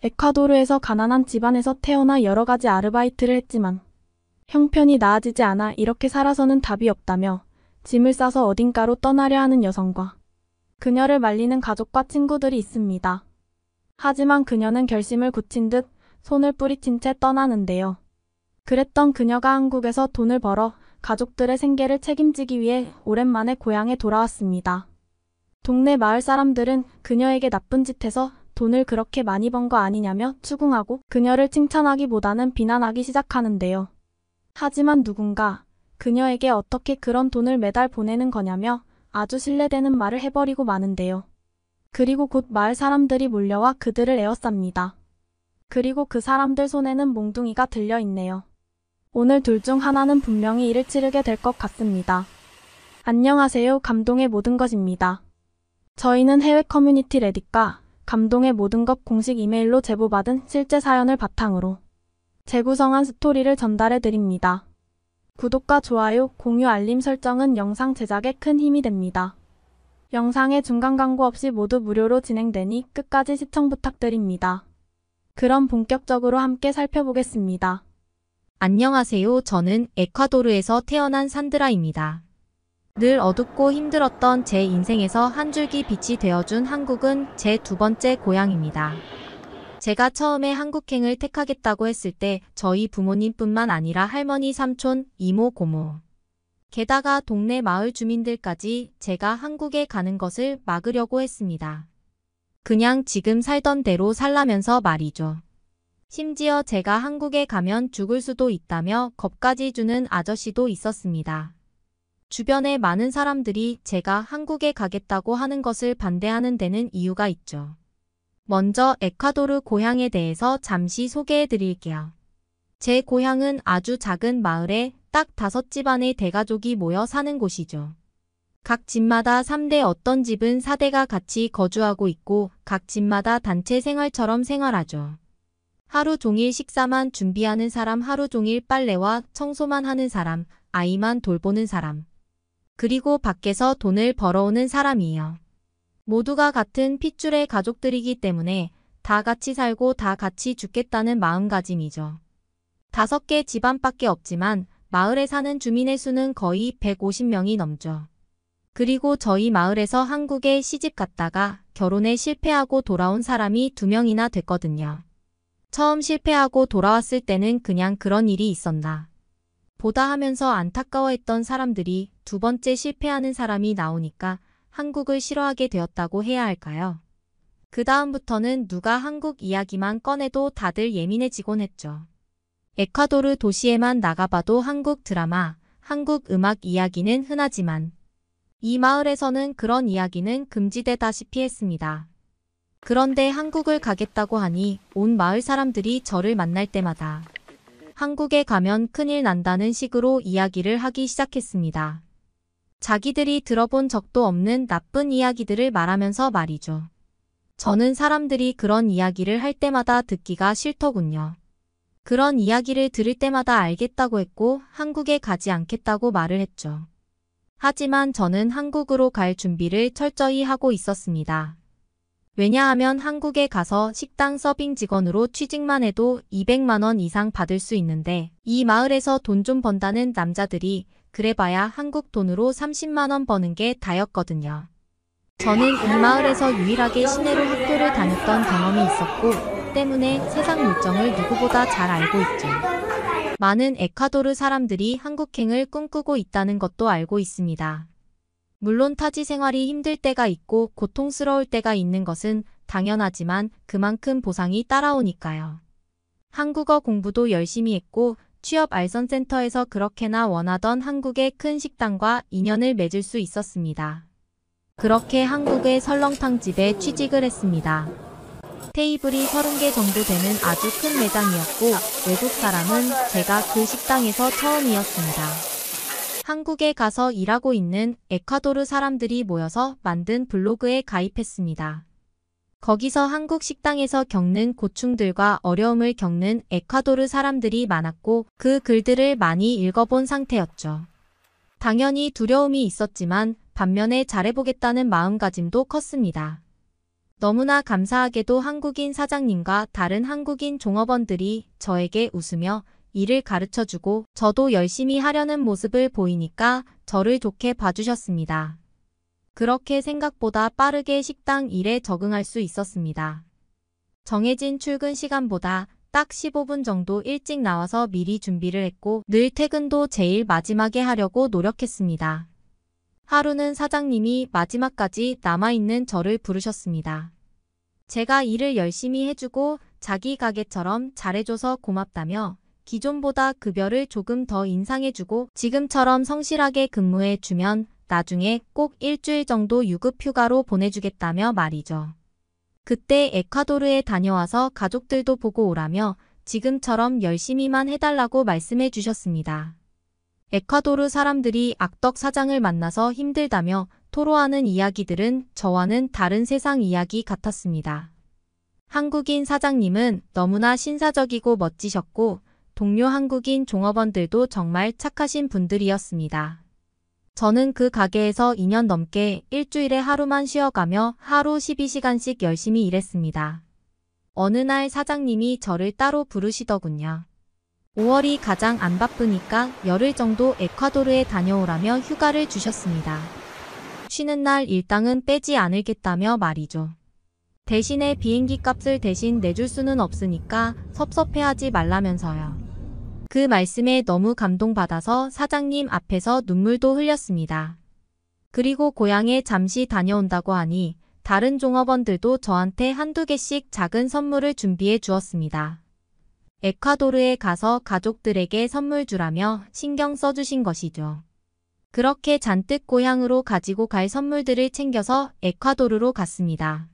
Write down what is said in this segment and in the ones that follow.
에콰도르에서 가난한 집안에서 태어나 여러 가지 아르바이트를 했지만 형편이 나아지지 않아 이렇게 살아서는 답이 없다며 짐을 싸서 어딘가로 떠나려 하는 여성과 그녀를 말리는 가족과 친구들이 있습니다. 하지만 그녀는 결심을 굳힌 듯 손을 뿌리친 채 떠나는데요. 그랬던 그녀가 한국에서 돈을 벌어 가족들의 생계를 책임지기 위해 오랜만에 고향에 돌아왔습니다. 동네 마을 사람들은 그녀에게 나쁜 짓 해서 돈을 그렇게 많이 번 거 아니냐며 추궁하고 그녀를 칭찬하기보다는 비난하기 시작하는데요. 하지만 누군가 그녀에게 어떻게 그런 돈을 매달 보내는 거냐며 아주 신뢰되는 말을 해버리고 마는데요. 그리고 곧 마을 사람들이 몰려와 그들을 에워쌉니다. 그리고 그 사람들 손에는 몽둥이가 들려있네요. 오늘 둘 중 하나는 분명히 이를 치르게 될 것 같습니다. 안녕하세요. 감동의 모든 것입니다. 저희는 해외 커뮤니티 레딧과 감동의 모든 것 공식 이메일로 제보받은 실제 사연을 바탕으로 재구성한 스토리를 전달해 드립니다. 구독과 좋아요, 공유, 알림 설정은 영상 제작에 큰 힘이 됩니다. 영상의 중간 광고 없이 모두 무료로 진행되니 끝까지 시청 부탁드립니다. 그럼 본격적으로 함께 살펴보겠습니다. 안녕하세요. 저는 에콰도르에서 태어난 산드라입니다. 늘 어둡고 힘들었던 제 인생에서 한 줄기 빛이 되어준 한국은 제 두 번째 고향입니다. 제가 처음에 한국행을 택하겠다고 했을 때 저희 부모님뿐만 아니라 할머니, 삼촌, 이모, 고모, 게다가 동네 마을 주민들까지 제가 한국에 가는 것을 막으려고 했습니다. 그냥 지금 살던 대로 살라면서 말이죠. 심지어 제가 한국에 가면 죽을 수도 있다며 겁까지 주는 아저씨도 있었습니다. 주변에 많은 사람들이 제가 한국에 가겠다고 하는 것을 반대하는 데는 이유가 있죠. 먼저 에콰도르 고향에 대해서 잠시 소개해 드릴게요. 제 고향은 아주 작은 마을에 딱 5집안의 대가족이 모여 사는 곳이죠. 각 집마다 3대, 어떤 집은 4대가 같이 거주하고 있고 각 집마다 단체 생활처럼 생활하죠. 하루 종일 식사만 준비하는 사람, 하루 종일 빨래와 청소만 하는 사람, 아이만 돌보는 사람, 그리고 밖에서 돈을 벌어오는 사람이에요. 모두가 같은 핏줄의 가족들이기 때문에 다 같이 살고 다 같이 죽겠다는 마음가짐이죠. 5개 집안밖에 없지만 마을에 사는 주민의 수는 거의 150명이 넘죠. 그리고 저희 마을에서 한국에 시집 갔다가 결혼에 실패하고 돌아온 사람이 2명이나 됐거든요. 처음 실패하고 돌아왔을 때는 그냥 그런 일이 있었나 보다 하면서 안타까워했던 사람들이 두 번째 실패하는 사람이 나오니까 한국을 싫어하게 되었다고 해야 할까요? 그 다음부터는 누가 한국 이야기만 꺼내도 다들 예민해지곤 했죠. 에콰도르 도시에만 나가봐도 한국 드라마, 한국 음악 이야기는 흔하지만 이 마을에서는 그런 이야기는 금지되다시피 했습니다. 그런데 한국을 가겠다고 하니 온 마을 사람들이 저를 만날 때마다 한국에 가면 큰일 난다는 식으로 이야기를 하기 시작했습니다. 자기들이 들어본 적도 없는 나쁜 이야기들을 말하면서 말이죠. 저는 사람들이 그런 이야기를 할 때마다 듣기가 싫더군요. 그런 이야기를 들을 때마다 알겠다고 했고 한국에 가지 않겠다고 말을 했죠. 하지만 저는 한국으로 갈 준비를 철저히 하고 있었습니다. 왜냐하면 한국에 가서 식당 서빙 직원으로 취직만 해도 200만 원 이상 받을 수 있는데 이 마을에서 돈 좀 번다는 남자들이 그래봐야 한국 돈으로 30만 원 버는 게 다였거든요. 저는 이 마을에서 유일하게 시내로 학교를 다녔던 경험이 있었고 때문에 세상 물정을 누구보다 잘 알고 있죠. 많은 에콰도르 사람들이 한국행을 꿈꾸고 있다는 것도 알고 있습니다. 물론 타지 생활이 힘들 때가 있고 고통스러울 때가 있는 것은 당연하지만 그만큼 보상이 따라오니까요. 한국어 공부도 열심히 했고 취업 알선센터에서 그렇게나 원하던 한국의 큰 식당과 인연을 맺을 수 있었습니다. 그렇게 한국의 설렁탕집에 취직을 했습니다. 테이블이 30개 정도 되는 아주 큰 매장이었고 외국 사람은 제가 그 식당에서 처음이었습니다. 한국에 가서 일하고 있는 에콰도르 사람들이 모여서 만든 블로그에 가입했습니다. 거기서 한국 식당에서 겪는 고충들과 어려움을 겪는 에콰도르 사람들이 많았고 그 글들을 많이 읽어본 상태였죠. 당연히 두려움이 있었지만 반면에 잘해보겠다는 마음가짐도 컸습니다. 너무나 감사하게도 한국인 사장님과 다른 한국인 종업원들이 저에게 웃으며 일을 가르쳐주고 저도 열심히 하려는 모습을 보이니까 저를 좋게 봐주셨습니다. 그렇게 생각보다 빠르게 식당 일에 적응할 수 있었습니다. 정해진 출근 시간보다 딱 15분 정도 일찍 나와서 미리 준비를 했고 늘 퇴근도 제일 마지막에 하려고 노력했습니다. 하루는 사장님이 마지막까지 남아있는 저를 부르셨습니다. 제가 일을 열심히 해주고 자기 가게처럼 잘해줘서 고맙다며 기존보다 급여를 조금 더 인상해주고 지금처럼 성실하게 근무해주면 나중에 꼭 일주일 정도 유급휴가로 보내주겠다며 말이죠. 그때 에콰도르에 다녀와서 가족들도 보고 오라며 지금처럼 열심히만 해달라고 말씀해 주셨습니다. 에콰도르 사람들이 악덕 사장을 만나서 힘들다며 토로하는 이야기들은 저와는 다른 세상 이야기 같았습니다. 한국인 사장님은 너무나 신사적이고 멋지셨고 동료 한국인 종업원들도 정말 착하신 분들이었습니다. 저는 그 가게에서 2년 넘게 일주일에 하루만 쉬어가며 하루 12시간씩 열심히 일했습니다. 어느 날 사장님이 저를 따로 부르시더군요. 5월이 가장 안 바쁘니까 열흘 정도 에콰도르에 다녀오라며 휴가를 주셨습니다. 쉬는 날 일당은 빼지 않을겠다며 말이죠. 대신에 비행기 값을 대신 내줄 수는 없으니까 섭섭해하지 말라면서요. 그 말씀에 너무 감동받아서 사장님 앞에서 눈물도 흘렸습니다. 그리고 고향에 잠시 다녀온다고 하니 다른 종업원들도 저한테 한두 개씩 작은 선물을 준비해 주었습니다. 에콰도르에 가서 가족들에게 선물 주라며 신경 써주신 것이죠. 그렇게 잔뜩 고향으로 가지고 갈 선물들을 챙겨서 에콰도르로 갔습니다.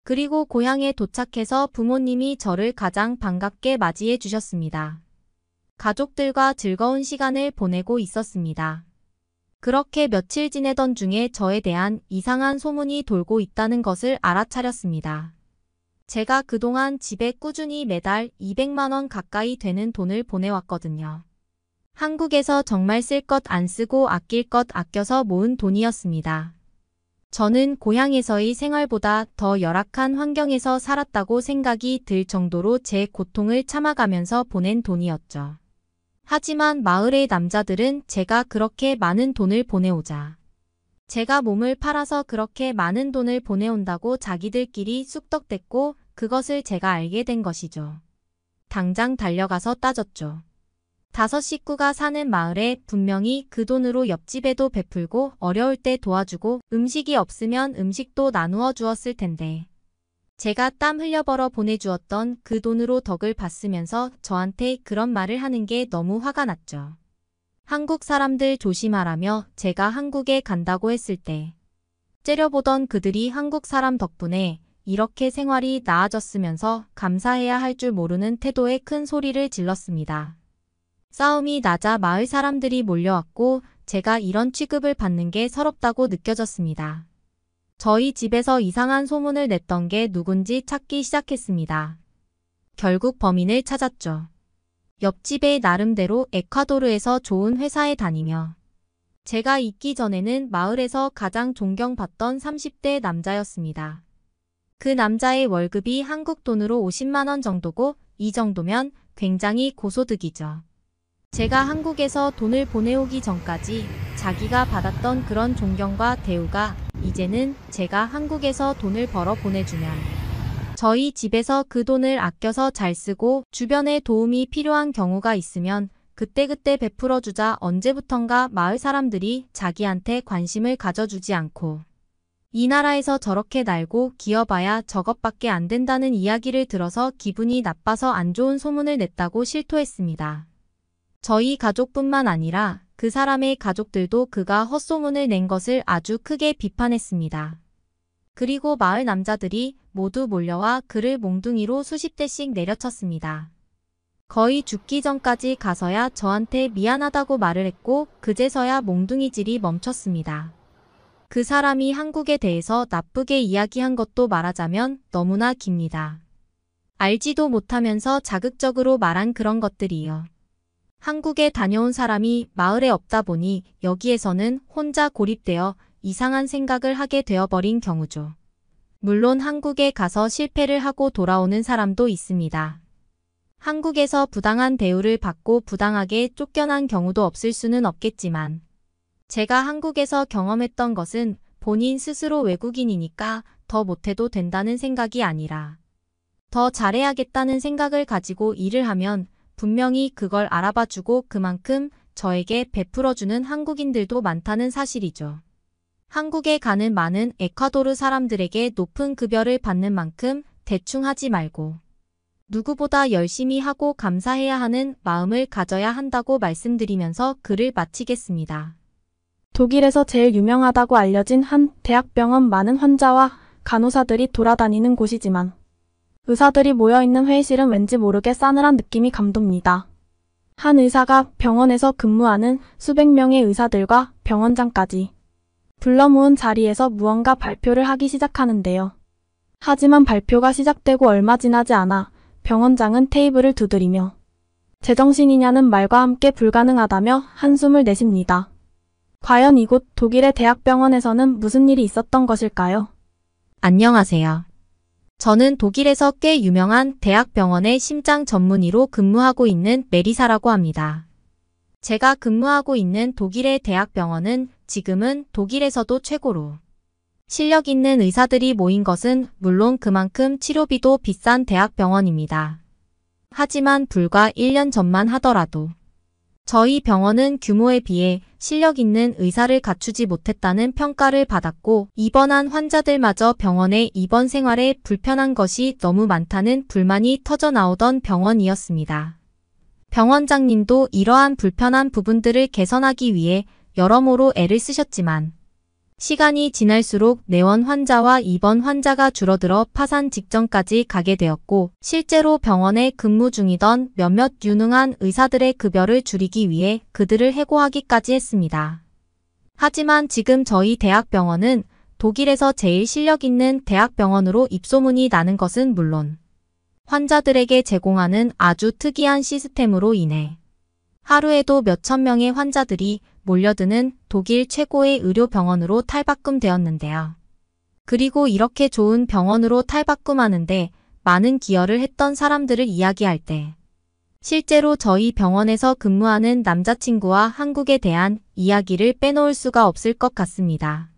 그리고 고향에 도착해서 부모님이 저를 가장 반갑게 맞이해 주셨습니다. 가족들과 즐거운 시간을 보내고 있었습니다. 그렇게 며칠 지내던 중에 저에 대한 이상한 소문이 돌고 있다는 것을 알아차렸습니다. 제가 그동안 집에 꾸준히 매달 200만 원 가까이 되는 돈을 보내왔거든요. 한국에서 정말 쓸 것 안 쓰고 아낄 것 아껴서 모은 돈이었습니다. 저는 고향에서의 생활보다 더 열악한 환경에서 살았다고 생각이 들 정도로 제 고통을 참아가면서 보낸 돈이었죠. 하지만 마을의 남자들은 제가 그렇게 많은 돈을 보내오자 제가 몸을 팔아서 그렇게 많은 돈을 보내온다고 자기들끼리 쑥덕댔고 그것을 제가 알게 된 것이죠. 당장 달려가서 따졌죠. 5 식구가 사는 마을에 분명히 그 돈으로 옆집에도 베풀고 어려울 때 도와주고 음식이 없으면 음식도 나누어 주었을 텐데 제가 땀 흘려 벌어 보내주었던 그 돈으로 덕을 봤으면서 저한테 그런 말을 하는 게 너무 화가 났죠. 한국 사람들 조심하라며 제가 한국에 간다고 했을 때 째려보던 그들이 한국 사람 덕분에 이렇게 생활이 나아졌으면서 감사해야 할 줄 모르는 태도에 큰 소리를 질렀습니다. 싸움이 나자 마을 사람들이 몰려왔고 제가 이런 취급을 받는 게 서럽다고 느껴졌습니다. 저희 집에서 이상한 소문을 냈던 게 누군지 찾기 시작했습니다. 결국 범인을 찾았죠. 옆집에 나름대로 에콰도르에서 좋은 회사에 다니며 제가 있기 전에는 마을에서 가장 존경받던 30대 남자였습니다. 그 남자의 월급이 한국 돈으로 50만 원 정도고 이 정도면 굉장히 고소득이죠. 제가 한국에서 돈을 보내오기 전까지 자기가 받았던 그런 존경과 대우가 이제는 제가 한국에서 돈을 벌어 보내주면 저희 집에서 그 돈을 아껴서 잘 쓰고 주변에 도움이 필요한 경우가 있으면 그때그때 베풀어주자 언제부턴가 마을 사람들이 자기한테 관심을 가져주지 않고 이 나라에서 저렇게 날고 기어봐야 저것밖에 안 된다는 이야기를 들어서 기분이 나빠서 안 좋은 소문을 냈다고 실토했습니다. 저희 가족뿐만 아니라 그 사람의 가족들도 그가 헛소문을 낸 것을 아주 크게 비판했습니다. 그리고 마을 남자들이 모두 몰려와 그를 몽둥이로 수십 대씩 내려쳤습니다. 거의 죽기 전까지 가서야 저한테 미안하다고 말을 했고 그제서야 몽둥이질이 멈췄습니다. 그 사람이 한국에 대해서 나쁘게 이야기한 것도 말하자면 너무나 깁니다. 알지도 못하면서 자극적으로 말한 그런 것들이요. 한국에 다녀온 사람이 마을에 없다 보니 여기에서는 혼자 고립되어 이상한 생각을 하게 되어버린 경우죠. 물론 한국에 가서 실패를 하고 돌아오는 사람도 있습니다. 한국에서 부당한 대우를 받고 부당하게 쫓겨난 경우도 없을 수는 없겠지만 제가 한국에서 경험했던 것은 본인 스스로 외국인이니까 더 못해도 된다는 생각이 아니라 더 잘해야겠다는 생각을 가지고 일을 하면 분명히 그걸 알아봐주고 그만큼 저에게 베풀어주는 한국인들도 많다는 사실이죠. 한국에 가는 많은 에콰도르 사람들에게 높은 급여를 받는 만큼 대충 하지 말고 누구보다 열심히 하고 감사해야 하는 마음을 가져야 한다고 말씀드리면서 글을 마치겠습니다. 독일에서 제일 유명하다고 알려진 한 대학병원 많은 환자와 간호사들이 돌아다니는 곳이지만 의사들이 모여있는 회의실은 왠지 모르게 싸늘한 느낌이 감돕니다. 한 의사가 병원에서 근무하는 수백 명의 의사들과 병원장까지 불러 모은 자리에서 무언가 발표를 하기 시작하는데요. 하지만 발표가 시작되고 얼마 지나지 않아 병원장은 테이블을 두드리며 제정신이냐는 말과 함께 불가능하다며 한숨을 내쉽니다. 과연 이곳 독일의 대학병원에서는 무슨 일이 있었던 것일까요? 안녕하세요. 저는 독일에서 꽤 유명한 대학병원의 심장 전문의로 근무하고 있는 메리사라고 합니다. 제가 근무하고 있는 독일의 대학병원은 지금은 독일에서도 최고로 실력 있는 의사들이 모인 것은 물론 그만큼 치료비도 비싼 대학병원입니다. 하지만 불과 1년 전만 하더라도 저희 병원은 규모에 비해 실력 있는 의사를 갖추지 못했다는 평가를 받았고 입원한 환자들마저 병원의 입원 생활에 불편한 것이 너무 많다는 불만이 터져 나오던 병원이었습니다. 병원장님도 이러한 불편한 부분들을 개선하기 위해 여러모로 애를 쓰셨지만 시간이 지날수록 내원 환자와 입원 환자가 줄어들어 파산 직전까지 가게 되었고 실제로 병원에 근무 중이던 몇몇 유능한 의사들의 급여를 줄이기 위해 그들을 해고하기까지 했습니다. 하지만 지금 저희 대학병원은 독일에서 제일 실력 있는 대학병원으로 입소문이 나는 것은 물론 환자들에게 제공하는 아주 특이한 시스템으로 인해 하루에도 몇천 명의 환자들이 몰려드는 독일 최고의 의료병원으로 탈바꿈되었는데요. 그리고 이렇게 좋은 병원으로 탈바꿈하는데 많은 기여를 했던 사람들을 이야기할 때 실제로 저희 병원에서 근무하는 남자친구와 한국에 대한 이야기를 빼놓을 수가 없을 것 같습니다.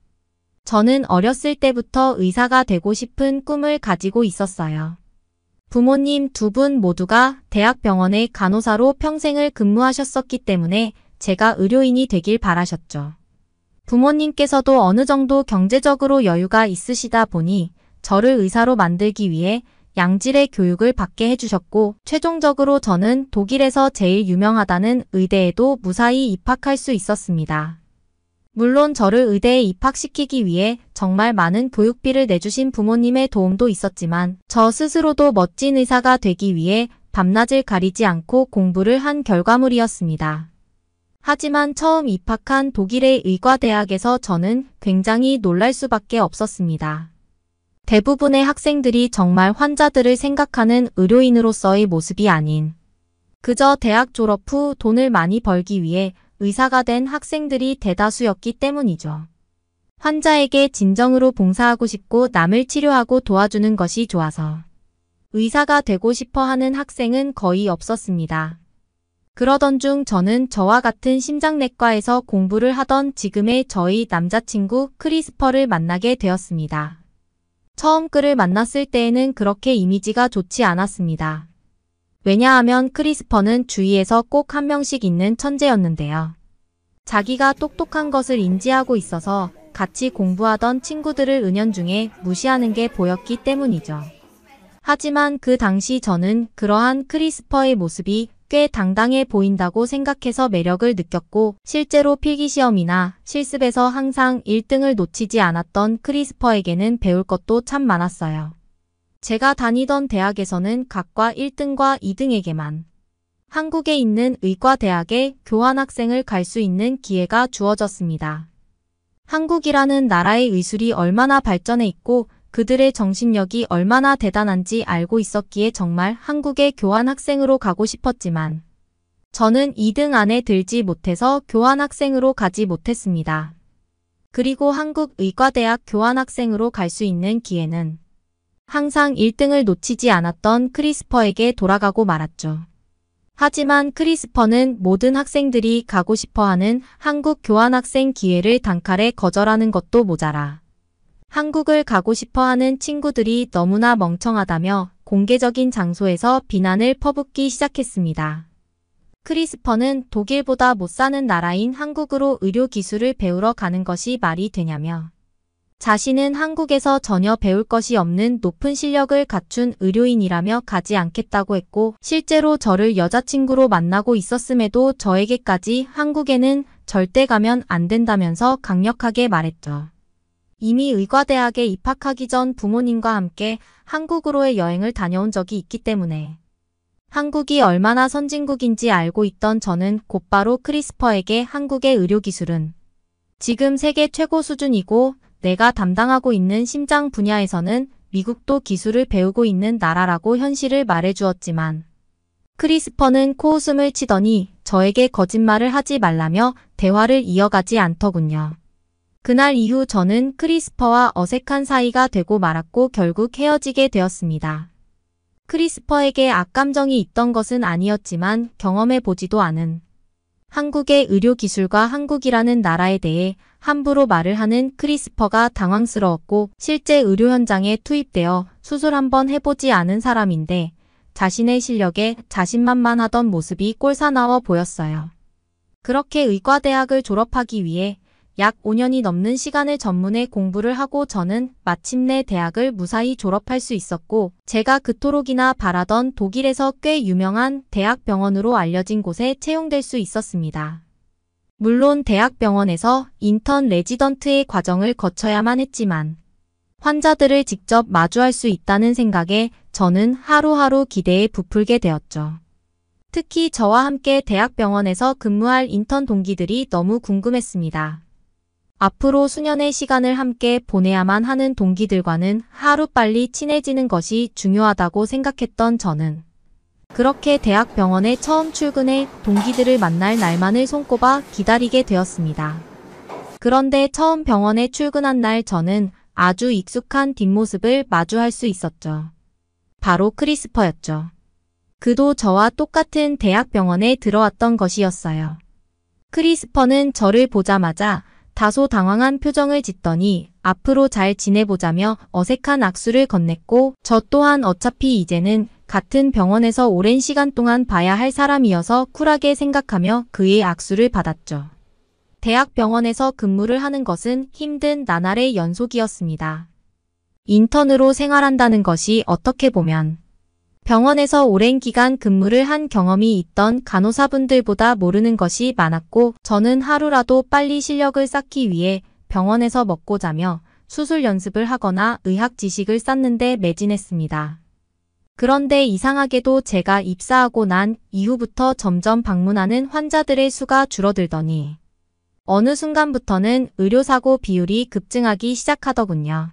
저는 어렸을 때부터 의사가 되고 싶은 꿈을 가지고 있었어요. 부모님 두 분 모두가 대학병원의 간호사로 평생을 근무하셨었기 때문에 제가 의료인이 되길 바라셨죠. 부모님께서도 어느 정도 경제적으로 여유가 있으시다 보니 저를 의사로 만들기 위해 양질의 교육을 받게 해주셨고 최종적으로 저는 독일에서 제일 유명하다는 의대에도 무사히 입학할 수 있었습니다. 물론 저를 의대에 입학시키기 위해 정말 많은 교육비를 내주신 부모님의 도움도 있었지만 저 스스로도 멋진 의사가 되기 위해 밤낮을 가리지 않고 공부를 한 결과물이었습니다. 하지만 처음 입학한 독일의 의과대학에서 저는 굉장히 놀랄 수밖에 없었습니다. 대부분의 학생들이 정말 환자들을 생각하는 의료인으로서의 모습이 아닌 그저 대학 졸업 후 돈을 많이 벌기 위해 의사가 된 학생들이 대다수였기 때문이죠. 환자에게 진정으로 봉사하고 싶고 남을 치료하고 도와주는 것이 좋아서 의사가 되고 싶어 하는 학생은 거의 없었습니다. 그러던 중 저는 저와 같은 심장내과에서 공부를 하던 지금의 저희 남자친구 크리스퍼를 만나게 되었습니다. 처음 그를 만났을 때에는 그렇게 이미지가 좋지 않았습니다. 왜냐하면 크리스퍼는 주위에서 꼭 한 명씩 있는 천재였는데요. 자기가 똑똑한 것을 인지하고 있어서 같이 공부하던 친구들을 은연중에 무시하는 게 보였기 때문이죠. 하지만 그 당시 저는 그러한 크리스퍼의 모습이 꽤 당당해 보인다고 생각해서 매력을 느꼈고 실제로 필기시험이나 실습에서 항상 1등을 놓치지 않았던 크리스퍼에게는 배울 것도 참 많았어요. 제가 다니던 대학에서는 각과 1등과 2등에게만 한국에 있는 의과대학에 교환학생을 갈 수 있는 기회가 주어졌습니다. 한국이라는 나라의 의술이 얼마나 발전해 있고 그들의 정신력이 얼마나 대단한지 알고 있었기에 정말 한국에 교환학생으로 가고 싶었지만 저는 2등 안에 들지 못해서 교환학생으로 가지 못했습니다. 그리고 한국의과대학 교환학생으로 갈 수 있는 기회는 항상 1등을 놓치지 않았던 크리스퍼에게 돌아가고 말았죠. 하지만 크리스퍼는 모든 학생들이 가고 싶어하는 한국 교환학생 기회를 단칼에 거절하는 것도 모자라 한국을 가고 싶어하는 친구들이 너무나 멍청하다며 공개적인 장소에서 비난을 퍼붓기 시작했습니다. 크리스퍼는 독일보다 못 사는 나라인 한국으로 의료기술을 배우러 가는 것이 말이 되냐며 자신은 한국에서 전혀 배울 것이 없는 높은 실력을 갖춘 의료인이라며 가지 않겠다고 했고 실제로 저를 여자친구로 만나고 있었음에도 저에게까지 한국에는 절대 가면 안 된다면서 강력하게 말했죠. 이미 의과대학에 입학하기 전 부모님과 함께 한국으로의 여행을 다녀온 적이 있기 때문에 한국이 얼마나 선진국인지 알고 있던 저는 곧바로 크리스퍼에게 한국의 의료기술은 지금 세계 최고 수준이고 내가 담당하고 있는 심장 분야에서는 미국도 기술을 배우고 있는 나라라고 현실을 말해주었지만 크리스퍼는 코웃음을 치더니 저에게 거짓말을 하지 말라며 대화를 이어가지 않더군요. 그날 이후 저는 크리스퍼와 어색한 사이가 되고 말았고 결국 헤어지게 되었습니다. 크리스퍼에게 악감정이 있던 것은 아니었지만 경험해보지도 않은 한국의 의료기술과 한국이라는 나라에 대해 함부로 말을 하는 크리스퍼가 당황스러웠고 실제 의료 현장에 투입되어 수술 한번 해보지 않은 사람인데 자신의 실력에 자신만만하던 모습이 꼴사나워 보였어요. 그렇게 의과대학을 졸업하기 위해 약 5년이 넘는 시간을 전문에 공부를 하고 저는 마침내 대학을 무사히 졸업할 수 있었고 제가 그토록이나 바라던 독일에서 꽤 유명한 대학병원으로 알려진 곳에 채용될 수 있었습니다. 물론 대학병원에서 인턴 레지던트의 과정을 거쳐야만 했지만 환자들을 직접 마주할 수 있다는 생각에 저는 하루하루 기대에 부풀게 되었죠. 특히 저와 함께 대학병원에서 근무할 인턴 동기들이 너무 궁금했습니다. 앞으로 수년의 시간을 함께 보내야만 하는 동기들과는 하루빨리 친해지는 것이 중요하다고 생각했던 저는 그렇게 대학병원에 처음 출근해 동기들을 만날 날만을 손꼽아 기다리게 되었습니다. 그런데 처음 병원에 출근한 날 저는 아주 익숙한 뒷모습을 마주할 수 있었죠. 바로 크리스퍼였죠. 그도 저와 똑같은 대학병원에 들어왔던 것이었어요. 크리스퍼는 저를 보자마자 다소 당황한 표정을 짓더니 앞으로 잘 지내보자며 어색한 악수를 건넸고 저 또한 어차피 이제는 같은 병원에서 오랜 시간 동안 봐야 할 사람이어서 쿨하게 생각하며 그의 악수를 받았죠. 대학병원에서 근무를 하는 것은 힘든 나날의 연속이었습니다. 인턴으로 생활한다는 것이 어떻게 보면 병원에서 오랜 기간 근무를 한 경험이 있던 간호사분들보다 모르는 것이 많았고 저는 하루라도 빨리 실력을 쌓기 위해 병원에서 먹고 자며 수술 연습을 하거나 의학 지식을 쌓는 데 매진했습니다. 그런데 이상하게도 제가 입사하고 난 이후부터 점점 방문하는 환자들의 수가 줄어들더니 어느 순간부터는 의료사고 비율이 급증하기 시작하더군요.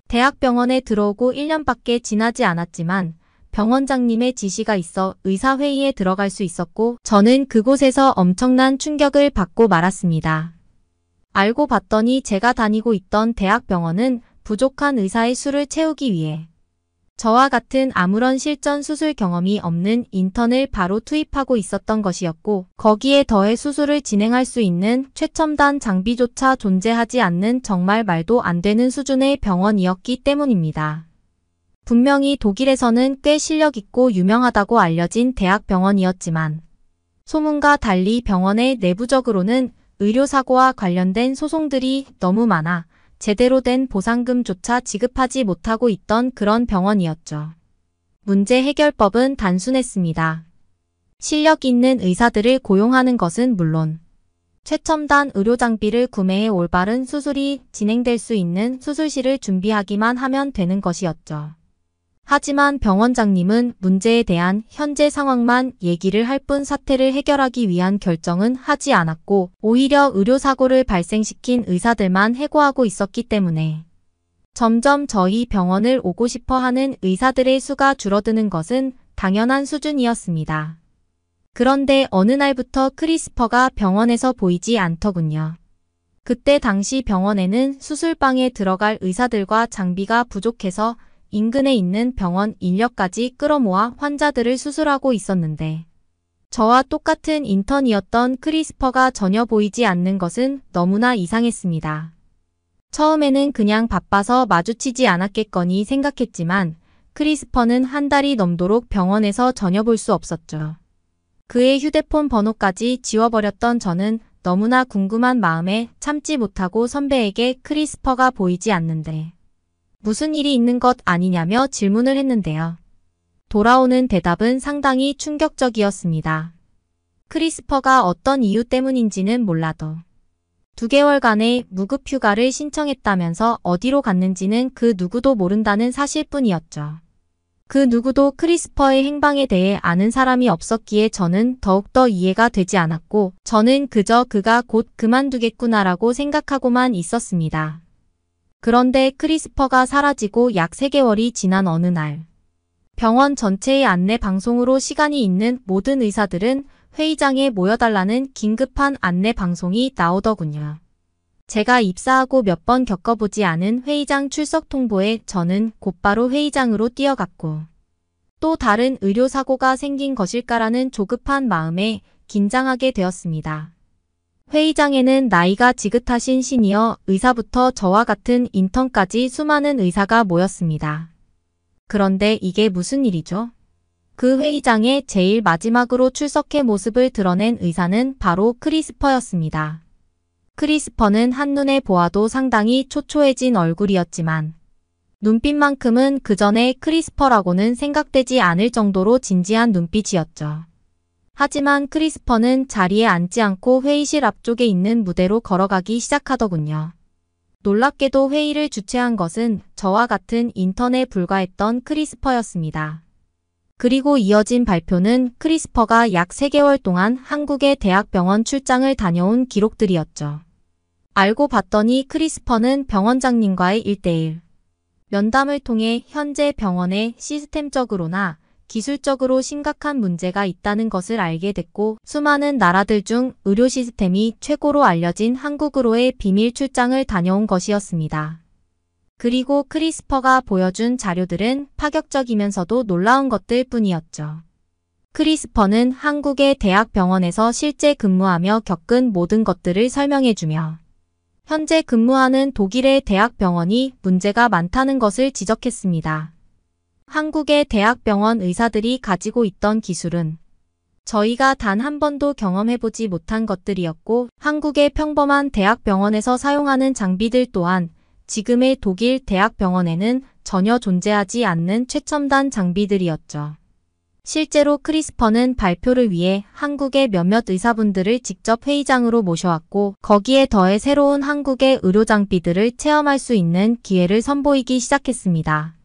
대학병원에 들어오고 1년밖에 지나지 않았지만 병원장님의 지시가 있어 의사회의에 들어갈 수 있었고 저는 그곳에서 엄청난 충격을 받고 말았습니다. 알고 봤더니 제가 다니고 있던 대학병원은 부족한 의사의 수를 채우기 위해 저와 같은 아무런 실전 수술 경험이 없는 인턴을 바로 투입하고 있었던 것이었고 거기에 더해 수술을 진행할 수 있는 최첨단 장비조차 존재하지 않는 정말 말도 안 되는 수준의 병원이었기 때문입니다. 분명히 독일에서는 꽤 실력있고 유명하다고 알려진 대학병원이었지만 소문과 달리 병원의 내부적으로는 의료사고와 관련된 소송들이 너무 많아 제대로 된 보상금조차 지급하지 못하고 있던 그런 병원이었죠. 문제 해결법은 단순했습니다. 실력 있는 의사들을 고용하는 것은 물론 최첨단 의료장비를 구매해 올바른 수술이 진행될 수 있는 수술실을 준비하기만 하면 되는 것이었죠. 하지만 병원장님은 문제에 대한 현재 상황만 얘기를 할 뿐 사태를 해결하기 위한 결정은 하지 않았고 오히려 의료사고를 발생시킨 의사들만 해고하고 있었기 때문에 점점 저희 병원을 오고 싶어 하는 의사들의 수가 줄어드는 것은 당연한 수준이었습니다. 그런데 어느 날부터 크리스퍼가 병원에서 보이지 않더군요. 그때 당시 병원에는 수술방에 들어갈 의사들과 장비가 부족해서 인근에 있는 병원 인력까지 끌어모아 환자들을 수술하고 있었는데 저와 똑같은 인턴이었던 크리스퍼가 전혀 보이지 않는 것은 너무나 이상했습니다. 처음에는 그냥 바빠서 마주치지 않았겠거니 생각했지만 크리스퍼는 한 달이 넘도록 병원에서 전혀 볼 수 없었죠. 그의 휴대폰 번호까지 지워버렸던 저는 너무나 궁금한 마음에 참지 못하고 선배에게 크리스퍼가 보이지 않는데 무슨 일이 있는 것 아니냐며 질문을 했는데요. 돌아오는 대답은 상당히 충격적이었습니다. 크리스퍼가 어떤 이유 때문인지는 몰라도 2개월간의 무급 휴가를 신청했다면서 어디로 갔는지는 그 누구도 모른다는 사실뿐이었죠. 그 누구도 크리스퍼의 행방에 대해 아는 사람이 없었기에 저는 더욱더 이해가 되지 않았고 저는 그저 그가 곧 그만두겠구나라고 생각하고만 있었습니다. 그런데 크리스퍼가 사라지고 약 3개월이 지난 어느 날 병원 전체의 안내 방송으로 시간이 있는 모든 의사들은 회의장에 모여달라는 긴급한 안내 방송이 나오더군요. 제가 입사하고 몇 번 겪어보지 않은 회의장 출석 통보에 저는 곧바로 회의장으로 뛰어갔고 또 다른 의료사고가 생긴 것일까라는 조급한 마음에 긴장하게 되었습니다. 회의장에는 나이가 지긋하신 시니어 의사부터 저와 같은 인턴까지 수많은 의사가 모였습니다. 그런데 이게 무슨 일이죠? 그 회의장에 제일 마지막으로 출석해 모습을 드러낸 의사는 바로 크리스퍼였습니다. 크리스퍼는 한눈에 보아도 상당히 초초해진 얼굴이었지만 눈빛만큼은 그전에 크리스퍼라고는 생각되지 않을 정도로 진지한 눈빛이었죠. 하지만 크리스퍼는 자리에 앉지 않고 회의실 앞쪽에 있는 무대로 걸어가기 시작하더군요. 놀랍게도 회의를 주최한 것은 저와 같은 인턴에 불과했던 크리스퍼였습니다. 그리고 이어진 발표는 크리스퍼가 약 3개월 동안 한국의 대학병원 출장을 다녀온 기록들이었죠. 알고 봤더니 크리스퍼는 병원장님과의 1대1 면담을 통해 현재 병원에 시스템적으로나 기술적으로 심각한 문제가 있다는 것을 알게 됐고 수많은 나라들 중 의료 시스템이 최고로 알려진 한국으로의 비밀 출장을 다녀온 것이었습니다. 그리고 크리스퍼가 보여준 자료들은 파격적이면서도 놀라운 것들 뿐이었죠. 크리스퍼는 한국의 대학병원에서 실제 근무하며 겪은 모든 것들을 설명해주며 현재 근무하는 독일의 대학병원이 문제가 많다는 것을 지적했습니다. 한국의 대학병원 의사들이 가지고 있던 기술은 저희가 단 한 번도 경험해보지 못한 것들이었고 한국의 평범한 대학병원에서 사용하는 장비들 또한 지금의 독일 대학병원에는 전혀 존재하지 않는 최첨단 장비들이었죠. 실제로 크리스퍼는 발표를 위해 한국의 몇몇 의사분들을 직접 회의장으로 모셔왔고 거기에 더해 새로운 한국의 의료 장비들을 체험할 수 있는 기회를 선보이기 시작했습니다.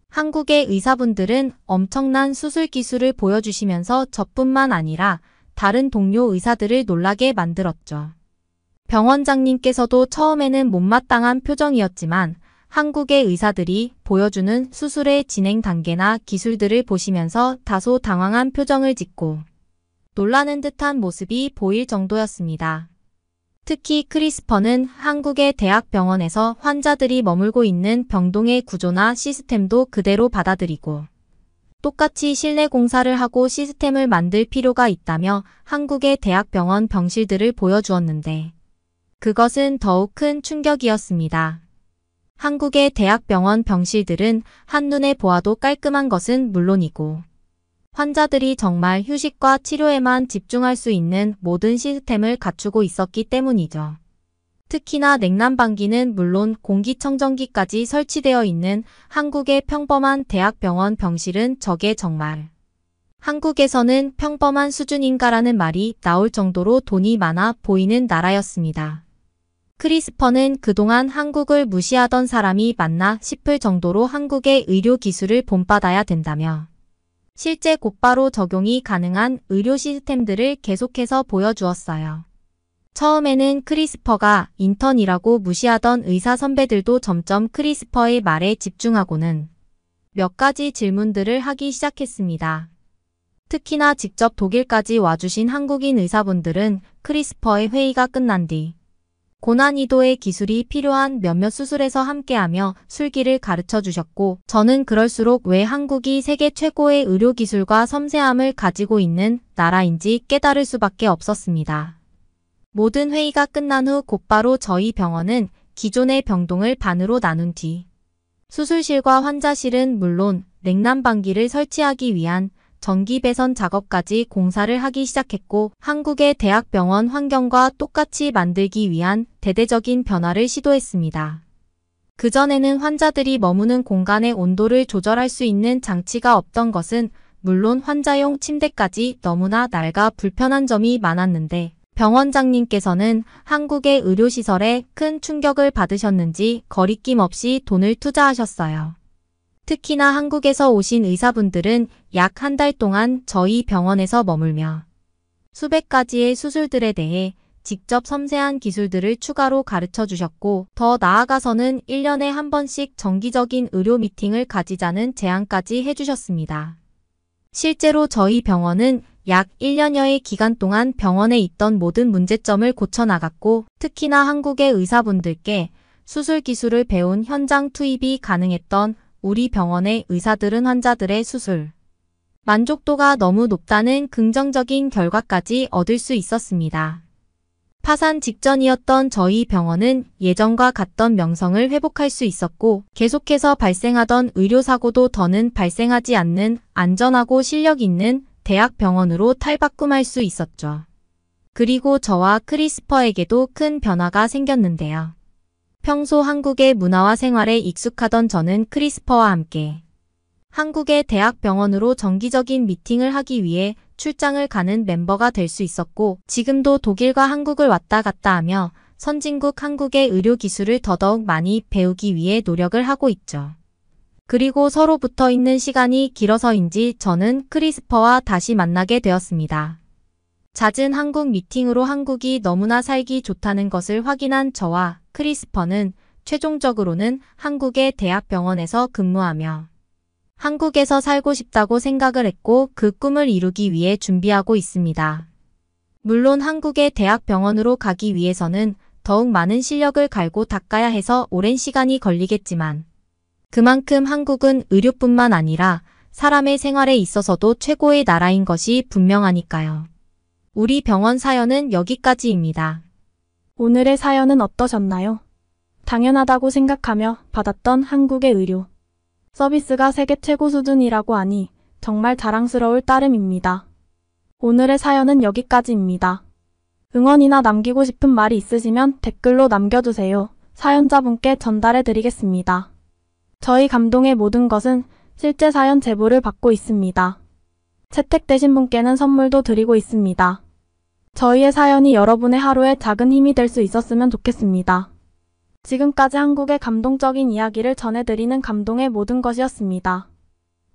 한국의 의사분들은 엄청난 수술 기술을 보여주시면서 저뿐만 아니라 다른 동료 의사들을 놀라게 만들었죠. 병원장님께서도 처음에는 못마땅한 표정이었지만 한국의 의사들이 보여주는 수술의 진행 단계나 기술들을 보시면서 다소 당황한 표정을 짓고 놀라는 듯한 모습이 보일 정도였습니다. 특히 크리스퍼는 한국의 대학병원에서 환자들이 머물고 있는 병동의 구조나 시스템도 그대로 받아들이고 똑같이 실내 공사를 하고 시스템을 만들 필요가 있다며 한국의 대학병원 병실들을 보여주었는데 그것은 더욱 큰 충격이었습니다. 한국의 대학병원 병실들은 한눈에 보아도 깔끔한 것은 물론이고 환자들이 정말 휴식과 치료에만 집중할 수 있는 모든 시스템을 갖추고 있었기 때문이죠. 특히나 냉난방기는 물론 공기청정기까지 설치되어 있는 한국의 평범한 대학병원 병실은 저게 정말 한국에서는 평범한 수준인가라는 말이 나올 정도로 돈이 많아 보이는 나라였습니다. 크리스퍼는 그동안 한국을 무시하던 사람이 맞나 싶을 정도로 한국의 의료 기술을 본받아야 된다며 실제 곧바로 적용이 가능한 의료 시스템들을 계속해서 보여주었어요. 처음에는 크리스퍼가 인턴이라고 무시하던 의사 선배들도 점점 크리스퍼의 말에 집중하고는 몇 가지 질문들을 하기 시작했습니다. 특히나 직접 독일까지 와주신 한국인 의사분들은 크리스퍼의 회의가 끝난 뒤 고난이도의 기술이 필요한 몇몇 수술에서 함께하며 술기를 가르쳐 주셨고, 저는 그럴수록 왜 한국이 세계 최고의 의료 기술과 섬세함을 가지고 있는 나라인지 깨달을 수밖에 없었습니다. 모든 회의가 끝난 후 곧바로 저희 병원은 기존의 병동을 반으로 나눈 뒤 수술실과 환자실은 물론 냉난방기를 설치하기 위한 전기 배선 작업까지 공사를 하기 시작했고, 한국의 대학병원 환경과 똑같이 만들기 위한 대대적인 변화를 시도했습니다. 그전에는 환자들이 머무는 공간의 온도를 조절할 수 있는 장치가 없던 것은 물론 환자용 침대까지 너무나 낡아 불편한 점이 많았는데, 병원장님께서는 한국의 의료시설에 큰 충격을 받으셨는지 거리낌 없이 돈을 투자하셨어요. 특히나 한국에서 오신 의사분들은 약 한 달 동안 저희 병원에서 머물며 수백 가지의 수술들에 대해 직접 섬세한 기술들을 추가로 가르쳐 주셨고, 더 나아가서는 1년에 한 번씩 정기적인 의료 미팅을 가지자는 제안까지 해주셨습니다. 실제로 저희 병원은 약 1년여의 기간 동안 병원에 있던 모든 문제점을 고쳐나갔고, 특히나 한국의 의사분들께 수술 기술을 배운 현장 투입이 가능했던 우리 병원의 의사들은 환자들의 수술 만족도가 너무 높다는 긍정적인 결과까지 얻을 수 있었습니다. 파산 직전이었던 저희 병원은 예전과 같던 명성을 회복할 수 있었고, 계속해서 발생하던 의료사고도 더는 발생하지 않는 안전하고 실력 있는 대학병원으로 탈바꿈할 수 있었죠. 그리고 저와 크리스퍼에게도 큰 변화가 생겼는데요. 평소 한국의 문화와 생활에 익숙하던 저는 크리스퍼와 함께 한국의 대학병원으로 정기적인 미팅을 하기 위해 출장을 가는 멤버가 될 수 있었고, 지금도 독일과 한국을 왔다 갔다 하며 선진국 한국의 의료 기술을 더더욱 많이 배우기 위해 노력을 하고 있죠. 그리고 서로 붙어 있는 시간이 길어서인지 저는 크리스퍼와 다시 만나게 되었습니다. 잦은 한국 미팅으로 한국이 너무나 살기 좋다는 것을 확인한 저와 크리스퍼는 최종적으로는 한국의 대학병원에서 근무하며 한국에서 살고 싶다고 생각을 했고, 그 꿈을 이루기 위해 준비하고 있습니다. 물론 한국의 대학병원으로 가기 위해서는 더욱 많은 실력을 갈고 닦아야 해서 오랜 시간이 걸리겠지만, 그만큼 한국은 의료뿐만 아니라 사람의 생활에 있어서도 최고의 나라인 것이 분명하니까요. 우리 병원 사연은 여기까지입니다. 오늘의 사연은 어떠셨나요? 당연하다고 생각하며 받았던 한국의 의료 서비스가 세계 최고 수준이라고 하니 정말 자랑스러울 따름입니다. 오늘의 사연은 여기까지입니다. 응원이나 남기고 싶은 말이 있으시면 댓글로 남겨주세요. 사연자분께 전달해 드리겠습니다. 저희 감동의 모든 것은 실제 사연 제보를 받고 있습니다. 채택되신 분께는 선물도 드리고 있습니다. 저희의 사연이 여러분의 하루에 작은 힘이 될 수 있었으면 좋겠습니다. 지금까지 한국의 감동적인 이야기를 전해드리는 감동의 모든 것이었습니다.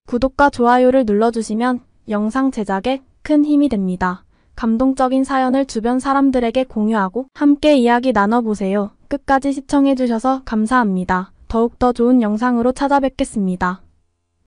구독과 좋아요를 눌러주시면 영상 제작에 큰 힘이 됩니다. 감동적인 사연을 주변 사람들에게 공유하고 함께 이야기 나눠보세요. 끝까지 시청해주셔서 감사합니다. 더욱더 좋은 영상으로 찾아뵙겠습니다.